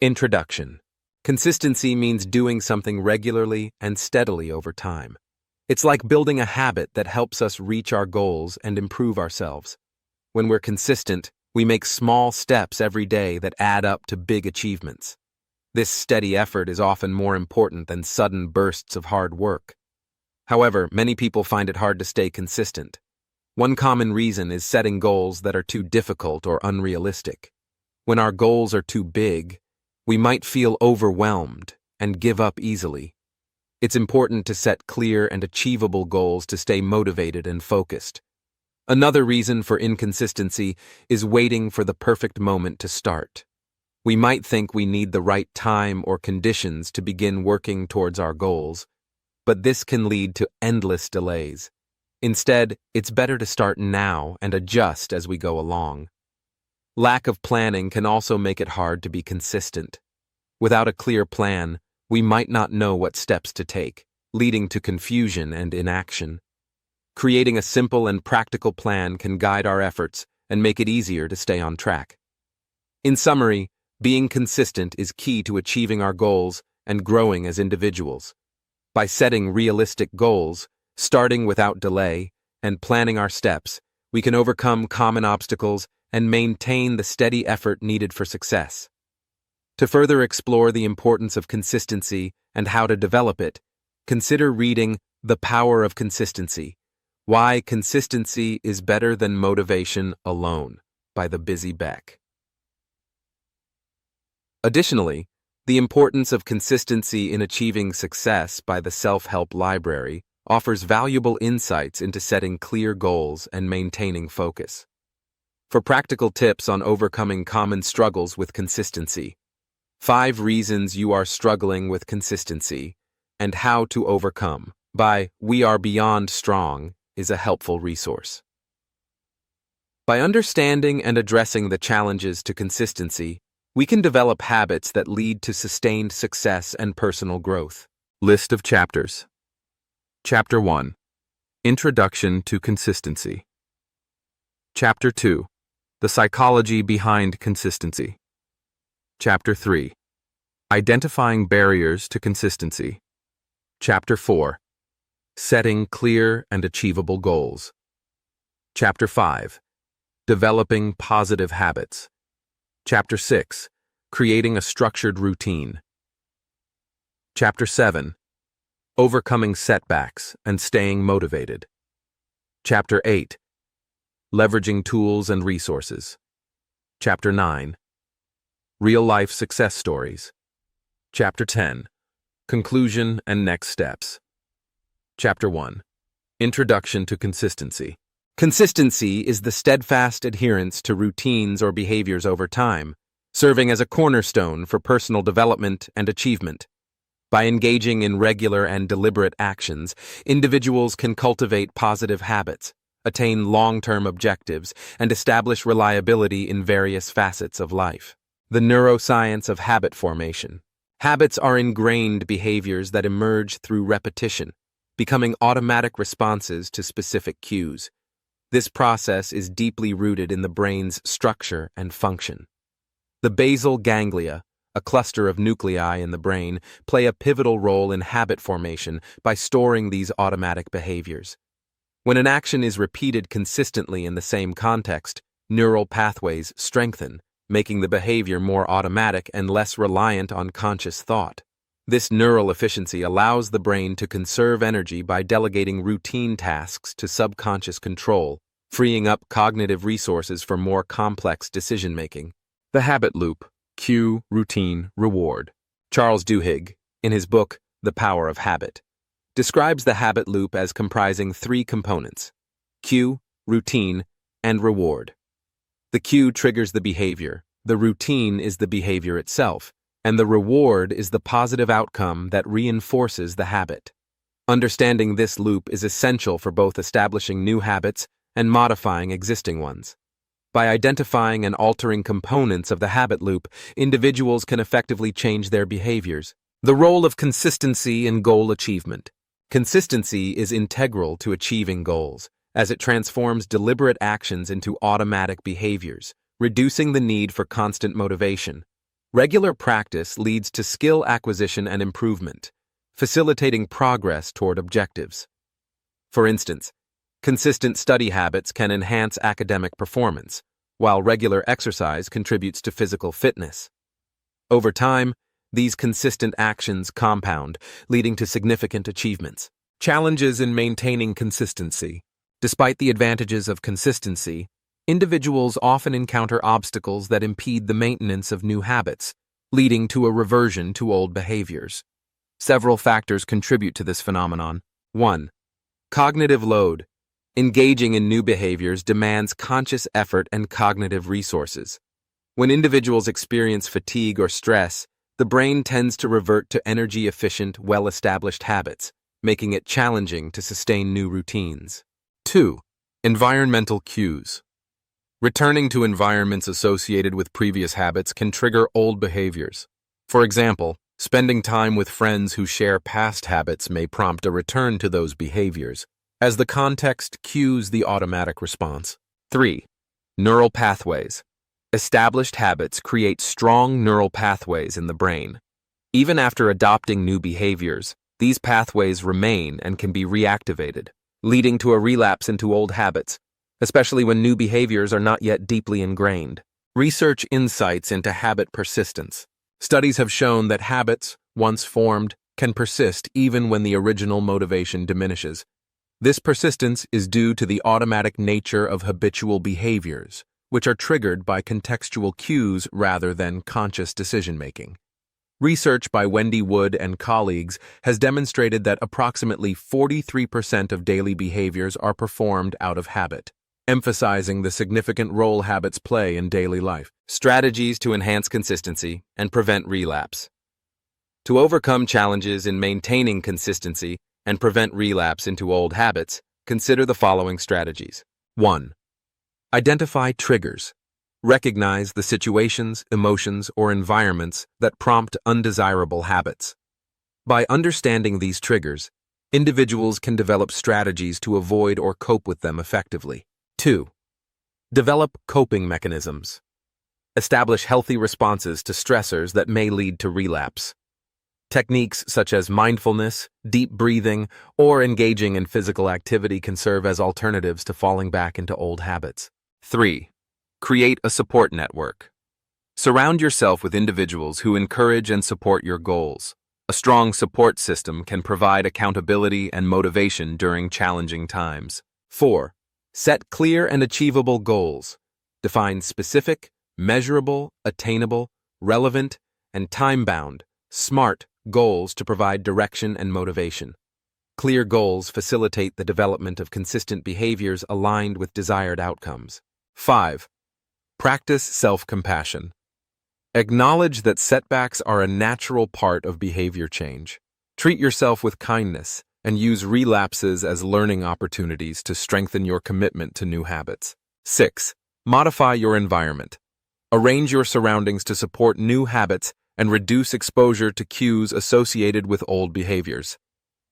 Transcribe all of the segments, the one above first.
Introduction. Consistency means doing something regularly and steadily over time. It's like building a habit that helps us reach our goals and improve ourselves. When we're consistent, we make small steps every day that add up to big achievements. This steady effort is often more important than sudden bursts of hard work. However, many people find it hard to stay consistent. One common reason is setting goals that are too difficult or unrealistic. When our goals are too big, we might feel overwhelmed and give up easily. It's important to set clear and achievable goals to stay motivated and focused. Another reason for inconsistency is waiting for the perfect moment to start. We might think we need the right time or conditions to begin working towards our goals, but this can lead to endless delays. Instead, it's better to start now and adjust as we go along. Lack of planning can also make it hard to be consistent. Without a clear plan, we might not know what steps to take, leading to confusion and inaction. Creating a simple and practical plan can guide our efforts and make it easier to stay on track. In summary, being consistent is key to achieving our goals and growing as individuals. By setting realistic goals, starting without delay, and planning our steps, we can overcome common obstacles and maintain the steady effort needed for success. To further explore the importance of consistency and how to develop it, consider reading The Power of Consistency: Why Consistency is Better Than Motivation Alone by the Busy Beck. Additionally, The Importance of Consistency in Achieving Success by the Self-Help Library offers valuable insights into setting clear goals and maintaining focus. For practical tips on overcoming common struggles with consistency, 5 Reasons You Are Struggling with Consistency and How to Overcome by We Are Beyond Strong is a helpful resource. By understanding and addressing the challenges to consistency, we can develop habits that lead to sustained success and personal growth. List of chapters. Chapter 1. Introduction to Consistency. Chapter 2. The Psychology Behind Consistency. Chapter 3. Identifying Barriers to Consistency. Chapter 4. Setting Clear and Achievable Goals. Chapter 5. Developing Positive Habits. Chapter 6. Creating a Structured Routine. Chapter 7. Overcoming Setbacks and Staying Motivated. Chapter 8. Leveraging Tools and Resources. Chapter 9. Real-Life Success Stories. Chapter 10. Conclusion and Next Steps. Chapter 1. Introduction to Consistency. Consistency is the steadfast adherence to routines or behaviors over time, serving as a cornerstone for personal development and achievement. By engaging in regular and deliberate actions, individuals can cultivate positive habits, attain long-term objectives, and establish reliability in various facets of life. The neuroscience of habit formation. Habits are ingrained behaviors that emerge through repetition, becoming automatic responses to specific cues. This process is deeply rooted in the brain's structure and function. The basal ganglia, a cluster of nuclei in the brain, play a pivotal role in habit formation by storing these automatic behaviors. When an action is repeated consistently in the same context, neural pathways strengthen, making the behavior more automatic and less reliant on conscious thought. This neural efficiency allows the brain to conserve energy by delegating routine tasks to subconscious control, freeing up cognitive resources for more complex decision-making. The habit loop: cue, routine, reward. Charles Duhigg, in his book The Power of Habit, describes the habit loop as comprising 3 components: cue, routine, and reward. The cue triggers the behavior, the routine is the behavior itself, and the reward is the positive outcome that reinforces the habit. Understanding this loop is essential for both establishing new habits and modifying existing ones. By identifying and altering components of the habit loop, individuals can effectively change their behaviors. The role of consistency in goal achievement. Consistency is integral to achieving goals, as it transforms deliberate actions into automatic behaviors, reducing the need for constant motivation. Regular practice leads to skill acquisition and improvement, facilitating progress toward objectives. For instance, consistent study habits can enhance academic performance, while regular exercise contributes to physical fitness. Over time, these consistent actions compound, leading to significant achievements. Challenges in maintaining consistency. Despite the advantages of consistency, individuals often encounter obstacles that impede the maintenance of new habits, leading to a reversion to old behaviors. Several factors contribute to this phenomenon. 1. Cognitive load. Engaging in new behaviors demands conscious effort and cognitive resources. When individuals experience fatigue or stress, the brain tends to revert to energy-efficient, well-established habits, making it challenging to sustain new routines. 2. Environmental cues. Returning to environments associated with previous habits can trigger old behaviors. For example, spending time with friends who share past habits may prompt a return to those behaviors, as the context cues the automatic response. 3. Neural pathways. Established habits create strong neural pathways in the brain. Even after adopting new behaviors, these pathways remain and can be reactivated, leading to a relapse into old habits, especially when new behaviors are not yet deeply ingrained. Research insights into habit persistence. Studies have shown that habits, once formed, can persist even when the original motivation diminishes. This persistence is due to the automatic nature of habitual behaviors, which are triggered by contextual cues rather than conscious decision-making. Research by Wendy Wood and colleagues has demonstrated that approximately 43% of daily behaviors are performed out of habit, emphasizing the significant role habits play in daily life. Strategies to enhance consistency and prevent relapse. To overcome challenges in maintaining consistency and prevent relapse into old habits, consider the following strategies. 1. Identify triggers. Recognize the situations, emotions, or environments that prompt undesirable habits. By understanding these triggers, individuals can develop strategies to avoid or cope with them effectively. 2. Develop coping mechanisms. Establish healthy responses to stressors that may lead to relapse. Techniques such as mindfulness, deep breathing, or engaging in physical activity can serve as alternatives to falling back into old habits. 3. Create a support network. Surround yourself with individuals who encourage and support your goals. A strong support system can provide accountability and motivation during challenging times. 4. Set clear and achievable goals. Define specific, measurable, attainable, relevant, and time-bound, SMART goals to provide direction and motivation. Clear goals facilitate the development of consistent behaviors aligned with desired outcomes. 5. Practice self-compassion. Acknowledge that setbacks are a natural part of behavior change. Treat yourself with kindness and use relapses as learning opportunities to strengthen your commitment to new habits. 6. Modify your environment. Arrange your surroundings to support new habits and reduce exposure to cues associated with old behaviors.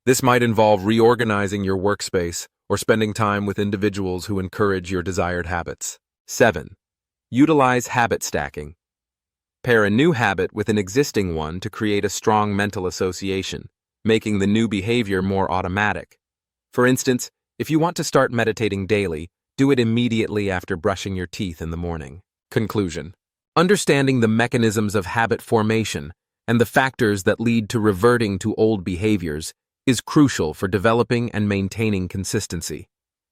This might involve reorganizing your workspace or spending time with individuals who encourage your desired habits. 7. Utilize habit stacking. Pair a new habit with an existing one to create a strong mental association, making the new behavior more automatic. For instance, if you want to start meditating daily, do it immediately after brushing your teeth in the morning. Conclusion. Understanding the mechanisms of habit formation and the factors that lead to reverting to old behaviors is crucial for developing and maintaining consistency.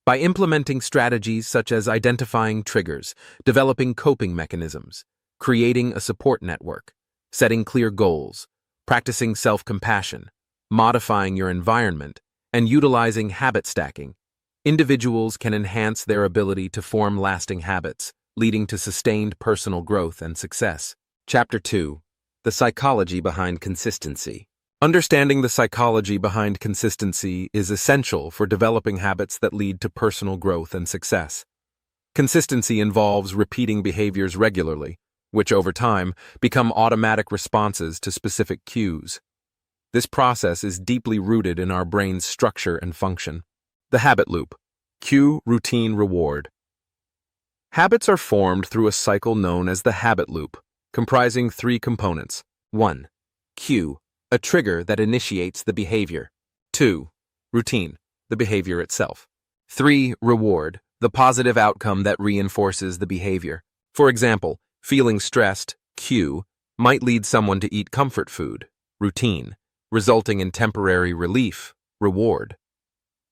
By implementing strategies such as identifying triggers, developing coping mechanisms, creating a support network, setting clear goals, practicing self-compassion, modifying your environment, and utilizing habit stacking, individuals can enhance their ability to form lasting habits, leading to sustained personal growth and success. Chapter 2. The Psychology Behind Consistency. Understanding the psychology behind consistency is essential for developing habits that lead to personal growth and success. Consistency involves repeating behaviors regularly, which over time become automatic responses to specific cues. This process is deeply rooted in our brain's structure and function. The habit loop. Cue, routine, reward. Habits are formed through a cycle known as the habit loop. comprising three components. 1. Cue, a trigger that initiates the behavior. 2. Routine, the behavior itself. 3. Reward, the positive outcome that reinforces the behavior. For example, feeling stressed, cue, might lead someone to eat comfort food, routine, resulting in temporary relief, reward.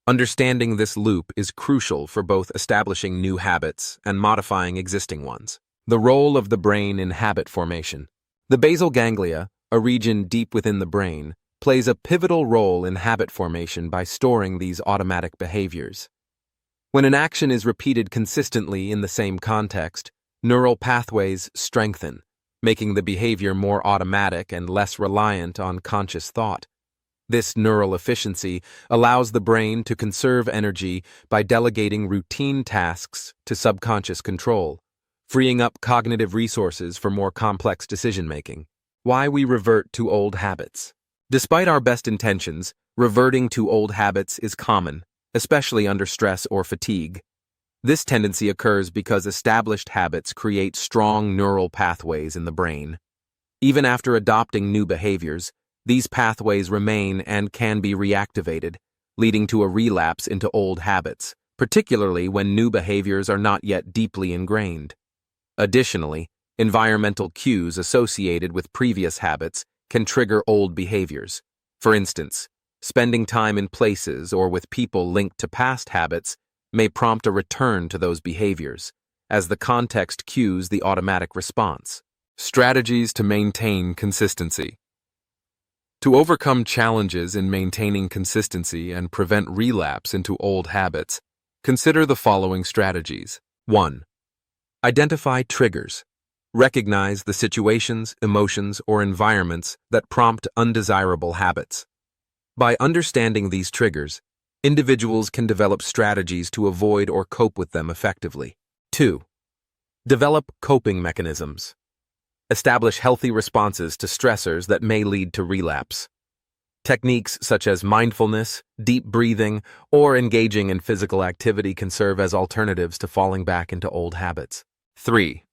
Understanding this loop is crucial for both establishing new habits and modifying existing ones. The role of the brain in habit formation. The basal ganglia, a region deep within the brain, plays a pivotal role in habit formation by storing these automatic behaviors. When an action is repeated consistently in the same context, neural pathways strengthen, making the behavior more automatic and less reliant on conscious thought. This neural efficiency allows the brain to conserve energy by delegating routine tasks to subconscious control, freeing up cognitive resources for more complex decision-making. Why we revert to old habits. Despite our best intentions, reverting to old habits is common, especially under stress or fatigue. This tendency occurs because established habits create strong neural pathways in the brain. Even after adopting new behaviors, these pathways remain and can be reactivated, leading to a relapse into old habits, particularly when new behaviors are not yet deeply ingrained. Additionally, environmental cues associated with previous habits can trigger old behaviors. For instance, spending time in places or with people linked to past habits may prompt a return to those behaviors, as the context cues the automatic response. Strategies to maintain consistency. To overcome challenges in maintaining consistency and prevent relapse into old habits, consider the following strategies. 1. Identify triggers. Recognize the situations, emotions, or environments that prompt undesirable habits. By understanding these triggers, individuals can develop strategies to avoid or cope with them effectively. 2. Develop coping mechanisms. Establish healthy responses to stressors that may lead to relapse. Techniques such as mindfulness, deep breathing, or engaging in physical activity can serve as alternatives to falling back into old habits. 3.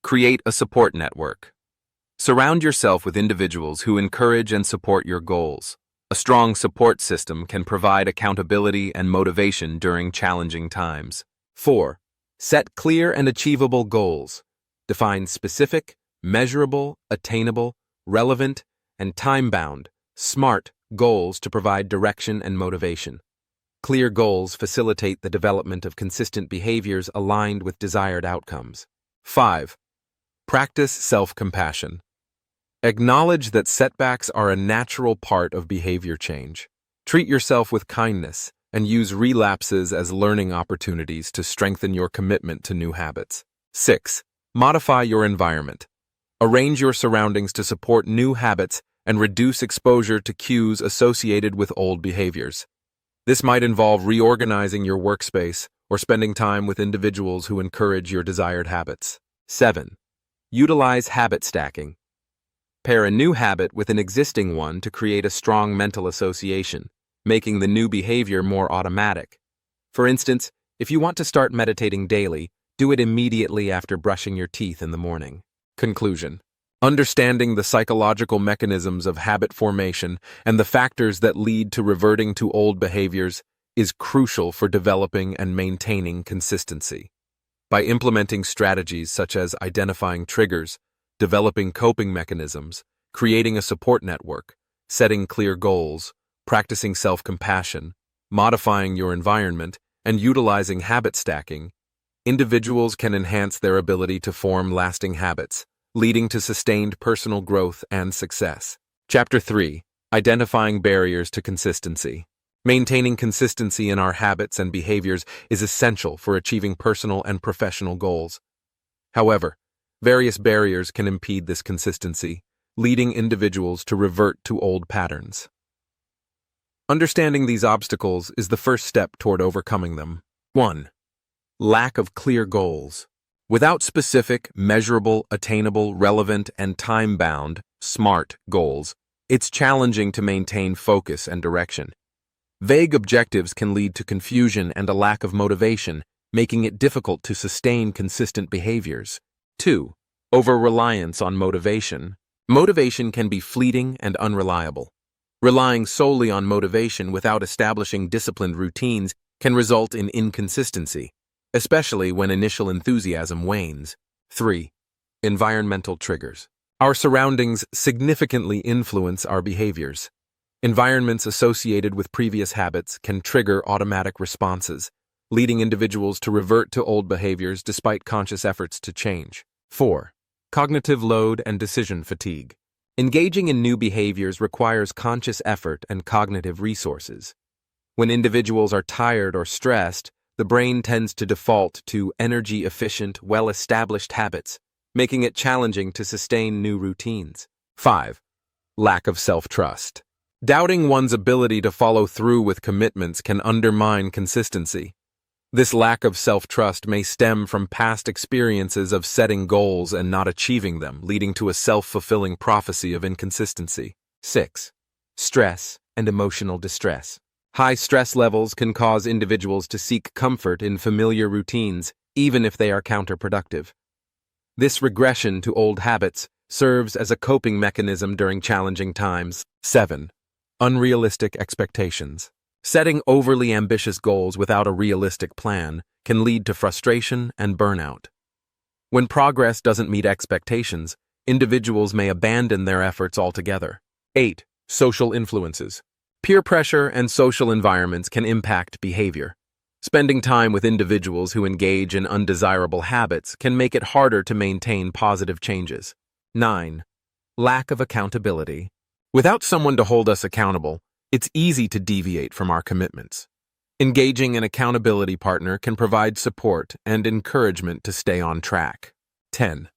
Create a support network. Surround yourself with individuals who encourage and support your goals. A strong support system can provide accountability and motivation during challenging times. 4. Set clear and achievable goals. Define specific, measurable, attainable, relevant, and time-bound, SMART goals to provide direction and motivation. Clear goals facilitate the development of consistent behaviors aligned with desired outcomes. 5. Practice self-compassion. Acknowledge that setbacks are a natural part of behavior change. Treat yourself with kindness and use relapses as learning opportunities to strengthen your commitment to new habits. 6. Modify your environment. Arrange your surroundings to support new habits and reduce exposure to cues associated with old behaviors. This might involve reorganizing your workspace or spending time with individuals who encourage your desired habits. 7. Utilize habit stacking. Pair a new habit with an existing one to create a strong mental association, making the new behavior more automatic. For instance, if you want to start meditating daily, do it immediately after brushing your teeth in the morning. Conclusion. Understanding the psychological mechanisms of habit formation and the factors that lead to reverting to old behaviors is crucial for developing and maintaining consistency. By implementing strategies such as identifying triggers, developing coping mechanisms, creating a support network, setting clear goals, practicing self-compassion, modifying your environment, and utilizing habit stacking, individuals can enhance their ability to form lasting habits, leading to sustained personal growth and success. Chapter 3. Identifying barriers to consistency. Maintaining consistency in our habits and behaviors is essential for achieving personal and professional goals. However, various barriers can impede this consistency, leading individuals to revert to old patterns. Understanding these obstacles is the first step toward overcoming them. 1. Lack of clear goals. Without specific, measurable, attainable, relevant, and time-bound, SMART goals, it's challenging to maintain focus and direction. Vague objectives can lead to confusion and a lack of motivation, making it difficult to sustain consistent behaviors. 2. Over-reliance on motivation. Motivation can be fleeting and unreliable. Relying solely on motivation without establishing disciplined routines can result in inconsistency, especially when initial enthusiasm wanes. 3. Environmental triggers. Our surroundings significantly influence our behaviors. Environments associated with previous habits can trigger automatic responses, leading individuals to revert to old behaviors despite conscious efforts to change. 4. Cognitive load and decision fatigue. Engaging in new behaviors requires conscious effort and cognitive resources. When individuals are tired or stressed, the brain tends to default to energy-efficient, well-established habits, making it challenging to sustain new routines. 5. Lack of self-trust. Doubting one's ability to follow through with commitments can undermine consistency. This lack of self-trust may stem from past experiences of setting goals and not achieving them, leading to a self-fulfilling prophecy of inconsistency. 6. Stress and emotional distress. High stress levels can cause individuals to seek comfort in familiar routines, even if they are counterproductive. This regression to old habits serves as a coping mechanism during challenging times. 7. Unrealistic expectations. Setting overly ambitious goals without a realistic plan can lead to frustration and burnout. When progress doesn't meet expectations, individuals may abandon their efforts altogether. 8. Social influences. Peer pressure and social environments can impact behavior. Spending time with individuals who engage in undesirable habits can make it harder to maintain positive changes. 9. Lack of accountability. Without someone to hold us accountable, it's easy to deviate from our commitments. Engaging an accountability partner can provide support and encouragement to stay on track. 10.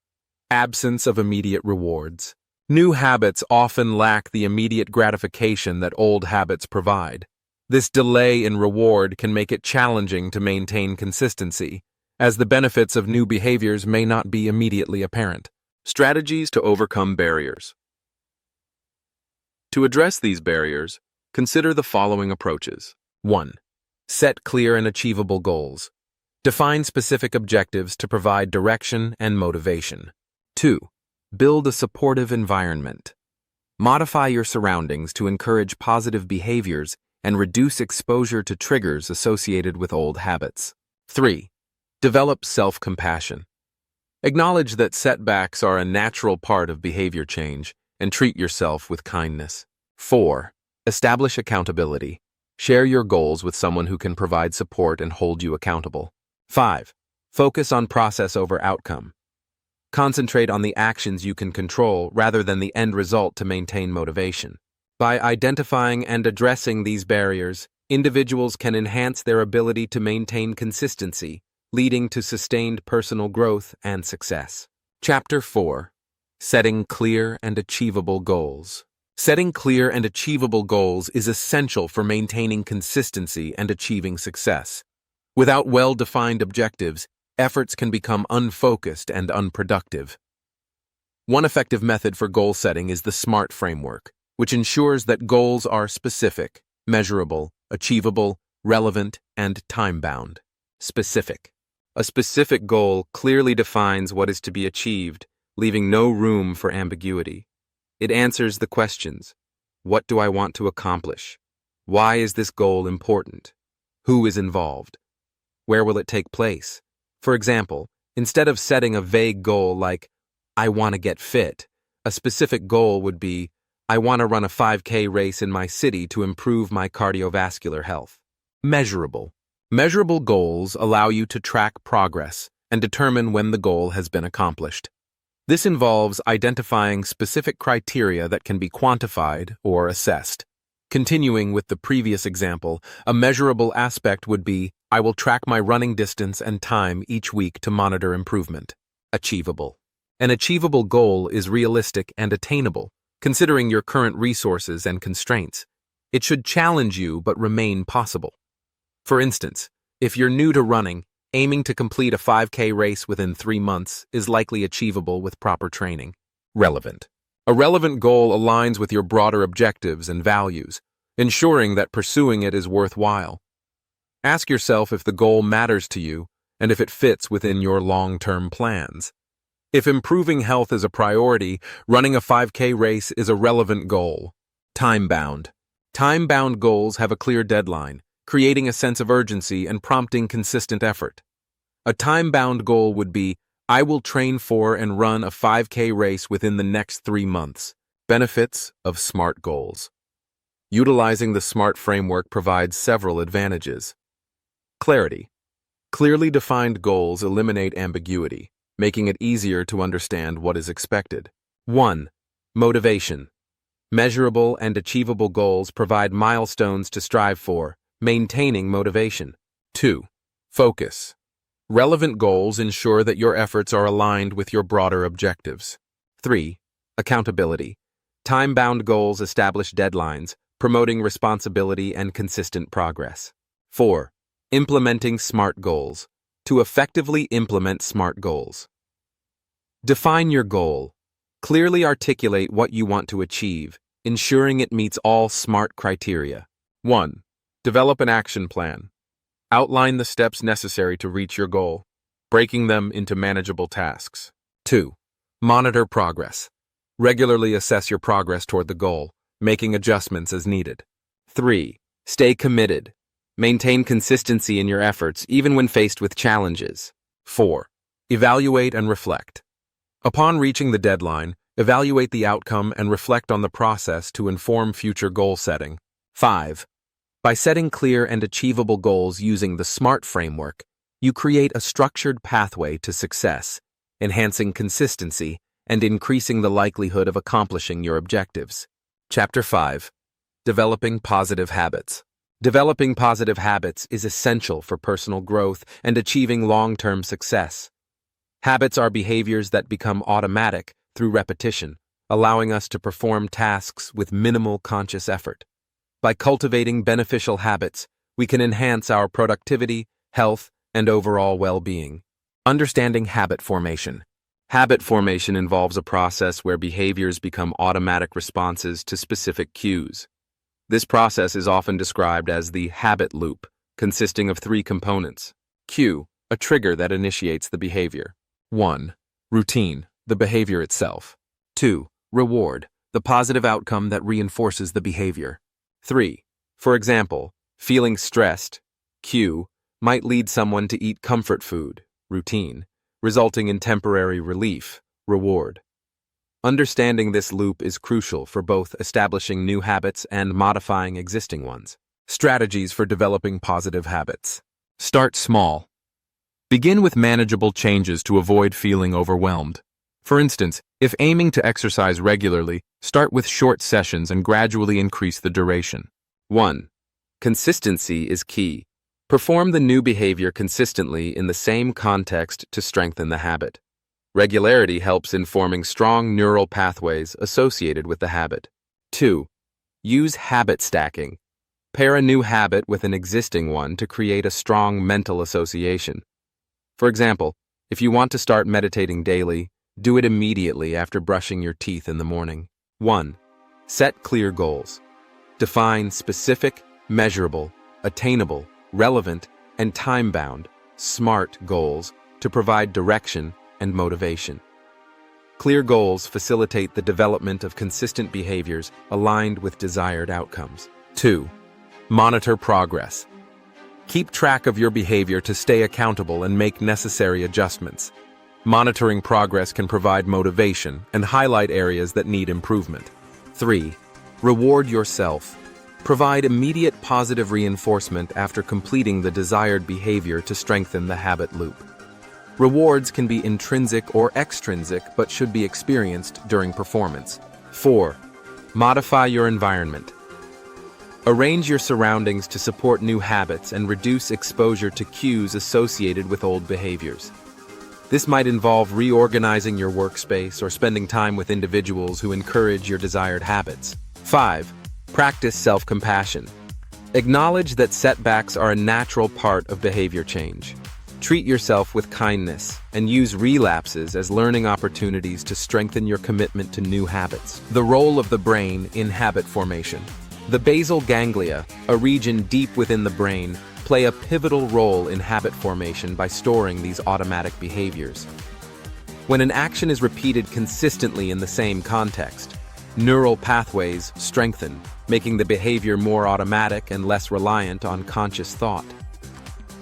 Absence of immediate rewards. New habits often lack the immediate gratification that old habits provide. This delay in reward can make it challenging to maintain consistency, as the benefits of new behaviors may not be immediately apparent. Strategies to overcome barriers. To address these barriers, consider the following approaches. 1. Set clear and achievable goals. Define specific objectives to provide direction and motivation. 2. Build a supportive environment. Modify your surroundings to encourage positive behaviors and reduce exposure to triggers associated with old habits. 3. Develop self-compassion. Acknowledge that setbacks are a natural part of behavior change and treat yourself with kindness. 4. Establish accountability. Share your goals with someone who can provide support and hold you accountable. 5. Focus on process over outcome. Concentrate on the actions you can control rather than the end result to maintain motivation. By identifying and addressing these barriers, individuals can enhance their ability to maintain consistency, leading to sustained personal growth and success. Chapter 4. Setting clear and achievable goals. Setting clear and achievable goals is essential for maintaining consistency and achieving success. Without well-defined objectives, efforts can become unfocused and unproductive. One effective method for goal setting is the SMART framework, which ensures that goals are specific, measurable, achievable, relevant, and time-bound. Specific. A specific goal clearly defines what is to be achieved, leaving no room for ambiguity. It answers the questions: what do I want to accomplish? Why is this goal important? Who is involved? Where will it take place? For example, instead of setting a vague goal like, I want to get fit, a specific goal would be, I want to run a 5K race in my city to improve my cardiovascular health. Measurable. Measurable goals allow you to track progress and determine when the goal has been accomplished. This involves identifying specific criteria that can be quantified or assessed. Continuing with the previous example, a measurable aspect would be, I will track my running distance and time each week to monitor improvement. Achievable. An achievable goal is realistic and attainable, considering your current resources and constraints. It should challenge you but remain possible. For instance, if you're new to running, aiming to complete a 5K race within 3 months is likely achievable with proper training. Relevant. A relevant goal aligns with your broader objectives and values, ensuring that pursuing it is worthwhile. Ask yourself if the goal matters to you and if it fits within your long-term plans. If improving health is a priority, running a 5K race is a relevant goal. Time-bound. Time-bound goals have a clear deadline, creating a sense of urgency and prompting consistent effort. A time-bound goal would be, I will train for and run a 5K race within the next 3 months. Benefits of SMART goals. Utilizing the SMART framework provides several advantages. Clarity. Clearly defined goals eliminate ambiguity, making it easier to understand what is expected. 1. Motivation. Measurable and achievable goals provide milestones to strive for, maintaining motivation. 2. Focus. Relevant goals ensure that your efforts are aligned with your broader objectives. 3. Accountability. Time-bound goals establish deadlines, promoting responsibility and consistent progress. 4. Implementing SMART goals. To effectively implement SMART goals. Define your goal. Clearly articulate what you want to achieve, ensuring it meets all SMART criteria. 1. Develop an action plan. Outline the steps necessary to reach your goal, breaking them into manageable tasks. 2. Monitor progress. Regularly assess your progress toward the goal, making adjustments as needed. 3. Stay committed. Maintain consistency in your efforts even when faced with challenges. 4. Evaluate and reflect. Upon reaching the deadline, evaluate the outcome and reflect on the process to inform future goal setting. 5. By setting clear and achievable goals using the SMART framework, you create a structured pathway to success, enhancing consistency and increasing the likelihood of accomplishing your objectives. Chapter 5. Developing positive habits. Developing positive habits is essential for personal growth and achieving long-term success. Habits are behaviors that become automatic through repetition, allowing us to perform tasks with minimal conscious effort. By cultivating beneficial habits, we can enhance our productivity, health, and overall well-being. Understanding habit formation. Habit formation involves a process where behaviors become automatic responses to specific cues. This process is often described as the habit loop, consisting of 3 components. Cue, a trigger that initiates the behavior. 1. Routine, the behavior itself. 2. Reward, the positive outcome that reinforces the behavior. 3. For example, feeling stressed, cue, might lead someone to eat comfort food, routine, resulting in temporary relief, reward. Understanding this loop is crucial for both establishing new habits and modifying existing ones. Strategies for developing positive habits. Start small. Begin with manageable changes to avoid feeling overwhelmed. For instance, if aiming to exercise regularly, start with short sessions and gradually increase the duration. 1. Consistency is key. Perform the new behavior consistently in the same context to strengthen the habit. Regularity helps in forming strong neural pathways associated with the habit. 2. Use habit stacking. Pair a new habit with an existing one to create a strong mental association. For example, if you want to start meditating daily, do it immediately after brushing your teeth in the morning. 1. Set clear goals. Define specific, measurable, attainable, relevant, and time-bound, SMART goals to provide direction and motivation. Clear goals facilitate the development of consistent behaviors aligned with desired outcomes. 2. Monitor progress. Keep track of your behavior to stay accountable and make necessary adjustments. Monitoring progress can provide motivation and highlight areas that need improvement. 3. Reward yourself. Provide immediate positive reinforcement after completing the desired behavior to strengthen the habit loop. Rewards can be intrinsic or extrinsic but should be experienced during performance. 4. Modify your environment. Arrange your surroundings to support new habits and reduce exposure to cues associated with old behaviors. This might involve reorganizing your workspace or spending time with individuals who encourage your desired habits. 5. Practice self-compassion. Acknowledge that setbacks are a natural part of behavior change. Treat yourself with kindness and use relapses as learning opportunities to strengthen your commitment to new habits. The role of the brain in habit formation. The basal ganglia, a region deep within the brain, play a pivotal role in habit formation by storing these automatic behaviors. When an action is repeated consistently in the same context, neural pathways strengthen, making the behavior more automatic and less reliant on conscious thought.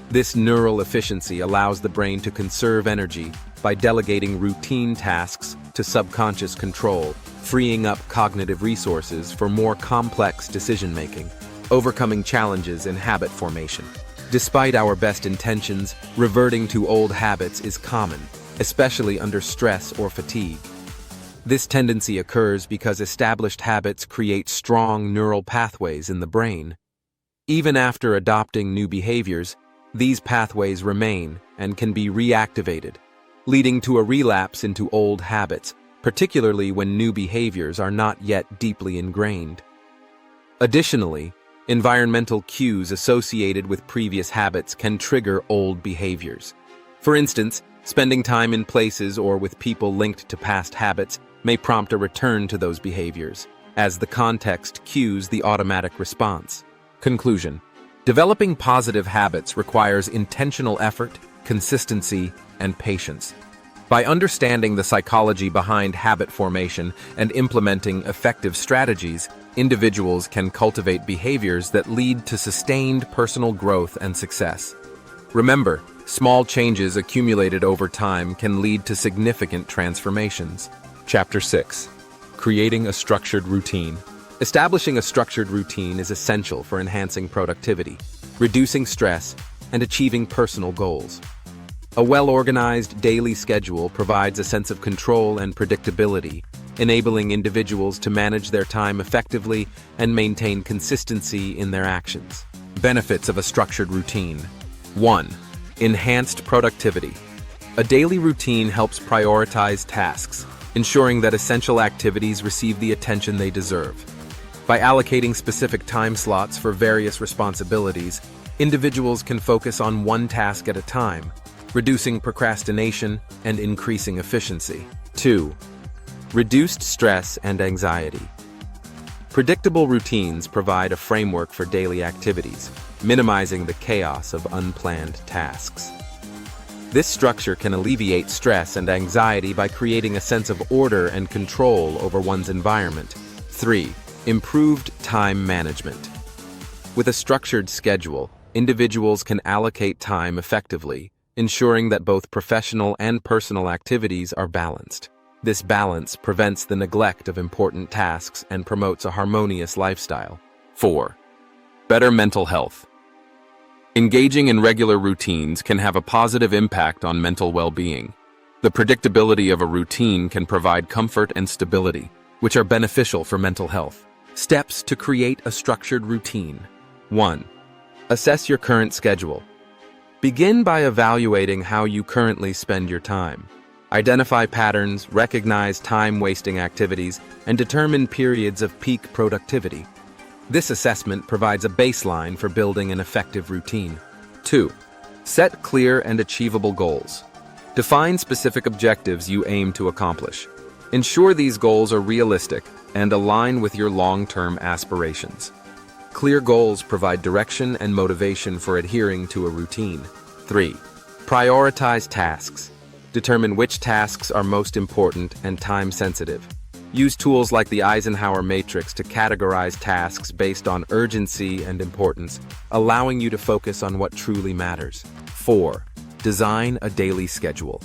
This neural efficiency allows the brain to conserve energy by delegating routine tasks to subconscious control, freeing up cognitive resources for more complex decision-making, overcoming challenges in habit formation. Despite our best intentions, reverting to old habits is common, especially under stress or fatigue. This tendency occurs because established habits create strong neural pathways in the brain. Even after adopting new behaviors, these pathways remain and can be reactivated, leading to a relapse into old habits, particularly when new behaviors are not yet deeply ingrained. Additionally, environmental cues associated with previous habits can trigger old behaviors. For instance, spending time in places or with people linked to past habits may prompt a return to those behaviors, as the context cues the automatic response. Conclusion: developing positive habits requires intentional effort, consistency, and patience. By understanding the psychology behind habit formation and implementing effective strategies, individuals can cultivate behaviors that lead to sustained personal growth and success. Remember, small changes accumulated over time can lead to significant transformations. Chapter 6. Creating a structured routine. Establishing a structured routine is essential for enhancing productivity, reducing stress, and achieving personal goals. A well-organized daily schedule provides a sense of control and predictability, enabling individuals to manage their time effectively and maintain consistency in their actions. Benefits of a structured routine. 1. Enhanced productivity. A daily routine helps prioritize tasks, ensuring that essential activities receive the attention they deserve. By allocating specific time slots for various responsibilities, individuals can focus on one task at a time, reducing procrastination and increasing efficiency. 2. Reduced stress and anxiety. Predictable routines provide a framework for daily activities, minimizing the chaos of unplanned tasks. This structure can alleviate stress and anxiety by creating a sense of order and control over one's environment. 3. Improved time management. With a structured schedule, individuals can allocate time effectively, ensuring that both professional and personal activities are balanced. This balance prevents the neglect of important tasks and promotes a harmonious lifestyle. 4. Better mental health. Engaging in regular routines can have a positive impact on mental well-being. The predictability of a routine can provide comfort and stability, which are beneficial for mental health. Steps to create a structured routine. 1. Assess your current schedule. Begin by evaluating how you currently spend your time. Identify patterns, recognize time-wasting activities, and determine periods of peak productivity. This assessment provides a baseline for building an effective routine. 2. Set clear and achievable goals. Define specific objectives you aim to accomplish. Ensure these goals are realistic and align with your long-term aspirations. Clear goals provide direction and motivation for adhering to a routine. 3. Prioritize tasks. Determine which tasks are most important and time-sensitive. Use tools like the Eisenhower matrix to categorize tasks based on urgency and importance, allowing you to focus on what truly matters. 4. Design a daily schedule.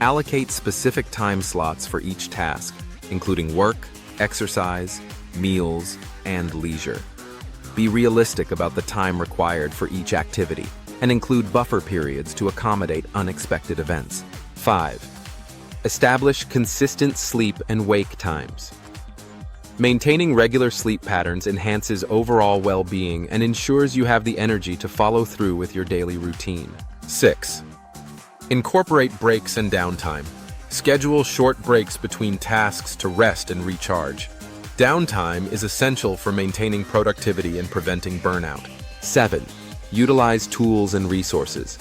Allocate specific time slots for each task, including work, exercise, meals, and leisure. Be realistic about the time required for each activity, and include buffer periods to accommodate unexpected events. 5. Establish consistent sleep and wake times. Maintaining regular sleep patterns enhances overall well-being and ensures you have the energy to follow through with your daily routine. 6. Incorporate breaks and downtime. Schedule short breaks between tasks to rest and recharge. Downtime is essential for maintaining productivity and preventing burnout. 7. Utilize tools and resources.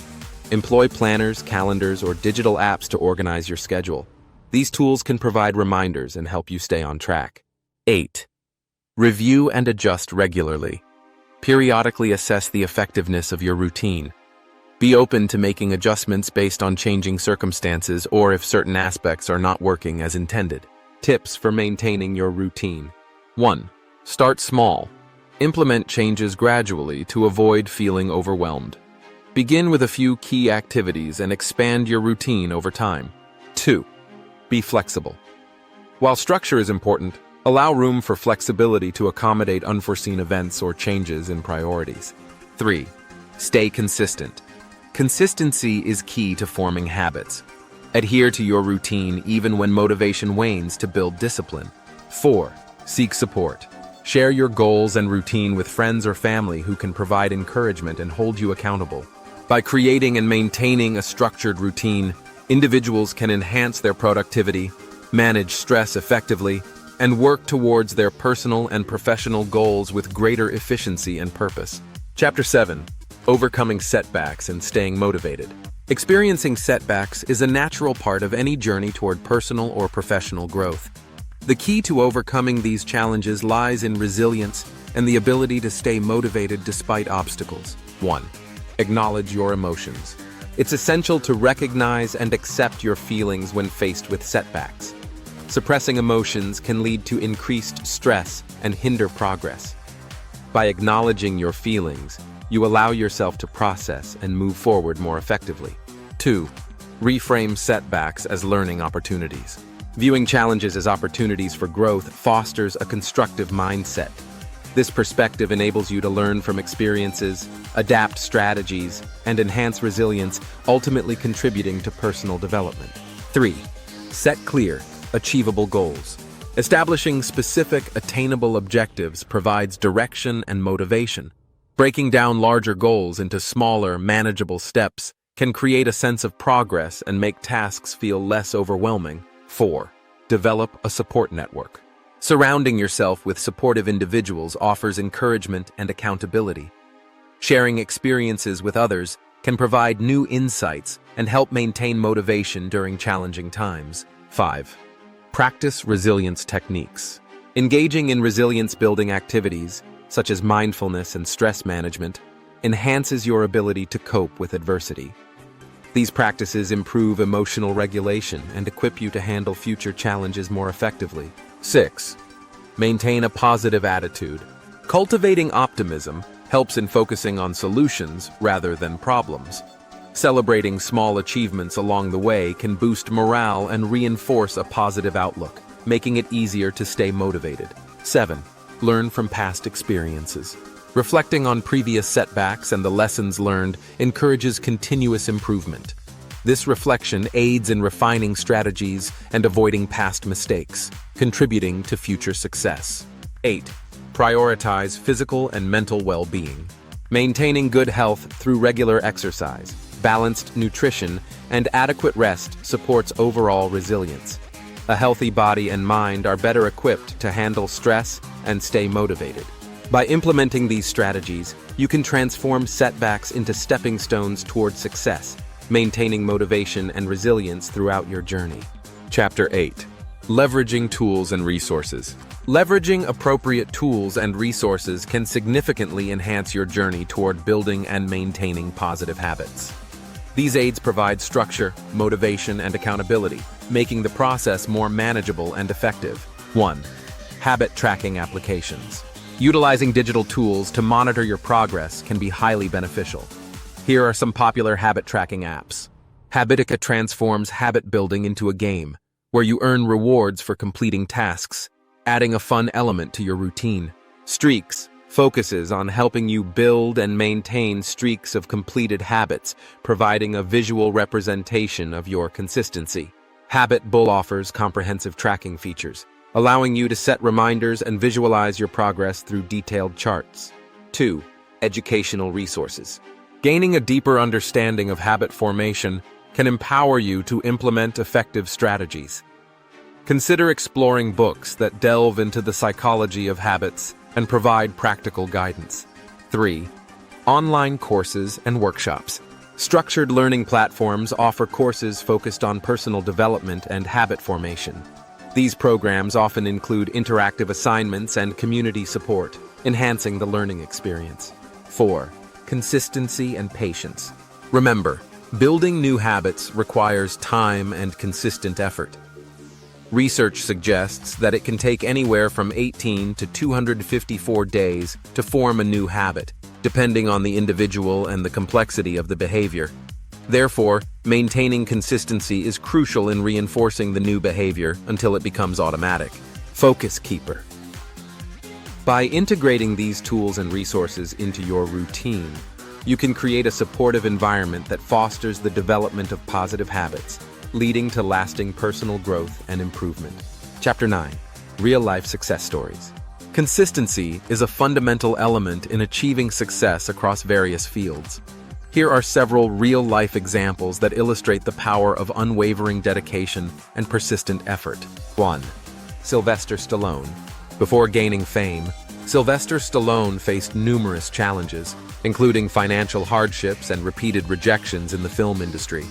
Employ planners, calendars, or digital apps to organize your schedule. These tools can provide reminders and help you stay on track. 8. Review and adjust regularly. Periodically assess the effectiveness of your routine. Be open to making adjustments based on changing circumstances or if certain aspects are not working as intended. Tips for maintaining your routine. 1. Start small. Implement changes gradually to avoid feeling overwhelmed. Begin with a few key activities and expand your routine over time. 2. Be flexible. While structure is important, allow room for flexibility to accommodate unforeseen events or changes in priorities. 3. Stay consistent. Consistency is key to forming habits. Adhere to your routine even when motivation wanes to build discipline. 4. Seek support. Share your goals and routine with friends or family who can provide encouragement and hold you accountable. By creating and maintaining a structured routine, individuals can enhance their productivity, manage stress effectively, and work towards their personal and professional goals with greater efficiency and purpose. Chapter 7. Overcoming setbacks and staying motivated. Experiencing setbacks is a natural part of any journey toward personal or professional growth. The key to overcoming these challenges lies in resilience and the ability to stay motivated despite obstacles. 1. Acknowledge your emotions. It's essential to recognize and accept your feelings when faced with setbacks. Suppressing emotions can lead to increased stress and hinder progress. By acknowledging your feelings, you allow yourself to process and move forward more effectively. 2. Reframe setbacks as learning opportunities. Viewing challenges as opportunities for growth fosters a constructive mindset. This perspective enables you to learn from experiences, adapt strategies, and enhance resilience, ultimately contributing to personal development. 3. Set clear, achievable goals. Establishing specific, attainable objectives provides direction and motivation. Breaking down larger goals into smaller, manageable steps can create a sense of progress and make tasks feel less overwhelming. 4. Develop a support network. Surrounding yourself with supportive individuals offers encouragement and accountability. Sharing experiences with others can provide new insights and help maintain motivation during challenging times. 5. Practice resilience techniques. Engaging in resilience-building activities, such as mindfulness and stress management, enhances your ability to cope with adversity. These practices improve emotional regulation and equip you to handle future challenges more effectively. 6. Maintain a positive attitude. Cultivating optimism helps in focusing on solutions rather than problems. Celebrating small achievements along the way can boost morale and reinforce a positive outlook, making it easier to stay motivated. 7. Learn from past experiences. Reflecting on previous setbacks and the lessons learned encourages continuous improvement. This reflection aids in refining strategies and avoiding past mistakes, contributing to future success. 8. Prioritize physical and mental well-being. Maintaining good health through regular exercise, balanced nutrition, and adequate rest supports overall resilience. A healthy body and mind are better equipped to handle stress and stay motivated. By implementing these strategies, you can transform setbacks into stepping stones toward success, maintaining motivation and resilience throughout your journey. Chapter 8. Leveraging tools and resources. Leveraging appropriate tools and resources can significantly enhance your journey toward building and maintaining positive habits. These aids provide structure, motivation, and accountability, making the process more manageable and effective. 1. Habit tracking applications. Utilizing digital tools to monitor your progress can be highly beneficial. Here are some popular habit tracking apps. Habitica transforms habit building into a game, where you earn rewards for completing tasks, adding a fun element to your routine. Streaks focuses on helping you build and maintain streaks of completed habits, providing a visual representation of your consistency. Habit Bull offers comprehensive tracking features, allowing you to set reminders and visualize your progress through detailed charts. 2. Educational resources. Gaining a deeper understanding of habit formation can empower you to implement effective strategies. Consider exploring books that delve into the psychology of habits and provide practical guidance. 3. Online courses and workshops. Structured learning platforms offer courses focused on personal development and habit formation. These programs often include interactive assignments and community support, enhancing the learning experience. 4. Consistency and patience. Remember, building new habits requires time and consistent effort. Research suggests that it can take anywhere from 18 to 254 days to form a new habit, depending on the individual and the complexity of the behavior. Therefore, maintaining consistency is crucial in reinforcing the new behavior until it becomes automatic. Focus Keeper. By integrating these tools and resources into your routine, you can create a supportive environment that fosters the development of positive habits, leading to lasting personal growth and improvement. Chapter 9. Real-life success stories. Consistency is a fundamental element in achieving success across various fields. Here are several real-life examples that illustrate the power of unwavering dedication and persistent effort. 1. Sylvester Stallone. Before gaining fame, Sylvester Stallone faced numerous challenges, including financial hardships and repeated rejections in the film industry.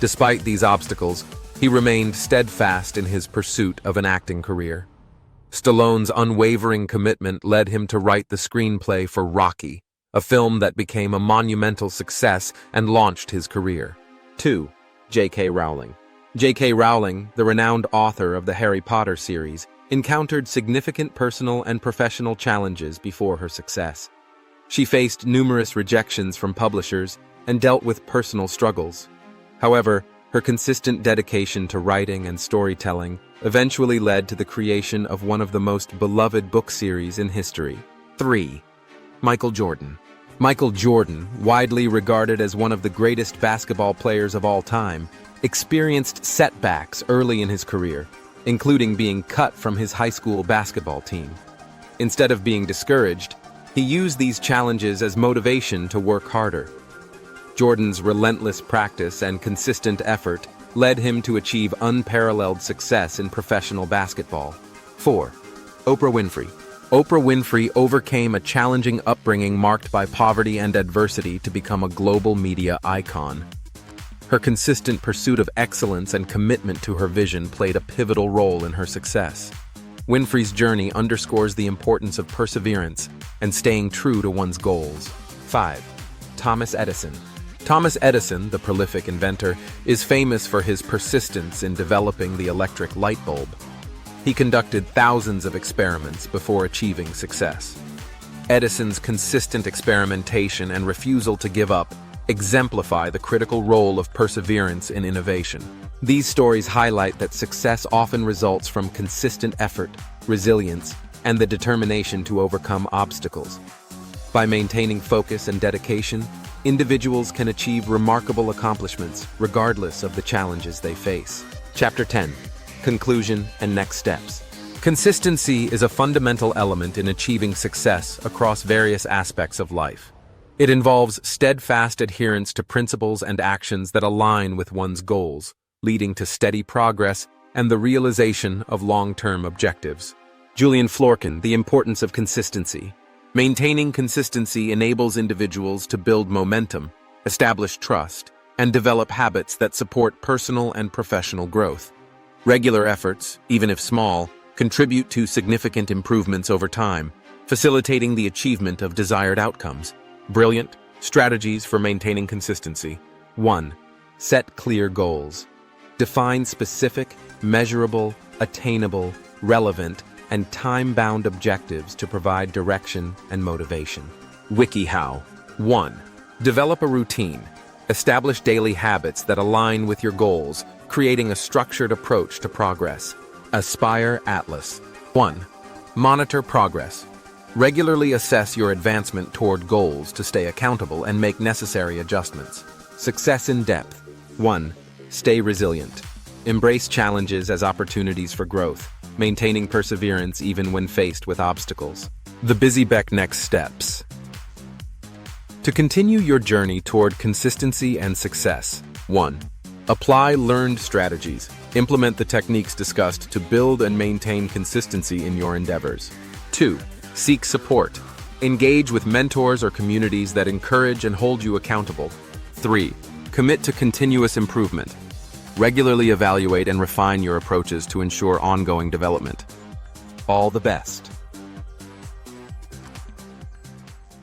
Despite these obstacles, he remained steadfast in his pursuit of an acting career. Stallone's unwavering commitment led him to write the screenplay for Rocky, a film that became a monumental success and launched his career. 2. J.K. Rowling. J.K. Rowling, the renowned author of the Harry Potter series, encountered significant personal and professional challenges before her success. She faced numerous rejections from publishers and dealt with personal struggles. However, her consistent dedication to writing and storytelling eventually led to the creation of one of the most beloved book series in history. 3. Michael Jordan. Michael Jordan, widely regarded as one of the greatest basketball players of all time, experienced setbacks early in his career, including being cut from his high school basketball team. Instead of being discouraged, he used these challenges as motivation to work harder. Jordan's relentless practice and consistent effort led him to achieve unparalleled success in professional basketball. 4. Oprah Winfrey. Oprah Winfrey overcame a challenging upbringing marked by poverty and adversity to become a global media icon. Her consistent pursuit of excellence and commitment to her vision played a pivotal role in her success. Winfrey's journey underscores the importance of perseverance and staying true to one's goals. 5. Thomas Edison. Thomas Edison, the prolific inventor, is famous for his persistence in developing the electric light bulb. He conducted thousands of experiments before achieving success. Edison's consistent experimentation and refusal to give up exemplify the critical role of perseverance in innovation. These stories highlight that success often results from consistent effort, resilience, and the determination to overcome obstacles. By maintaining focus and dedication, individuals can achieve remarkable accomplishments regardless of the challenges they face. Chapter 10. Conclusion and next steps. Consistency is a fundamental element in achieving success across various aspects of life. It involves steadfast adherence to principles and actions that align with one's goals, leading to steady progress and the realization of long-term objectives. Julian Florkin, The Importance of Consistency. Maintaining consistency enables individuals to build momentum, establish trust, and develop habits that support personal and professional growth. Regular efforts, even if small, contribute to significant improvements over time, facilitating the achievement of desired outcomes. Brilliant strategies for maintaining consistency. 1. Set clear goals. Define specific, measurable, attainable, relevant, and time-bound objectives to provide direction and motivation. WikiHow. 1. Develop a routine. Establish daily habits that align with your goals, creating a structured approach to progress. Aspire Atlas. 1. Monitor progress. Regularly assess your advancement toward goals to stay accountable and make necessary adjustments. Success in depth. 1. Stay resilient. Embrace challenges as opportunities for growth, maintaining perseverance even when faced with obstacles. The Busy Beck Next Steps. To continue your journey toward consistency and success. 1. Apply learned strategies. Implement the techniques discussed to build and maintain consistency in your endeavors. 2. Seek support. Engage with mentors or communities that encourage and hold you accountable. 3. Commit to continuous improvement. Regularly evaluate and refine your approaches to ensure ongoing development. All the best.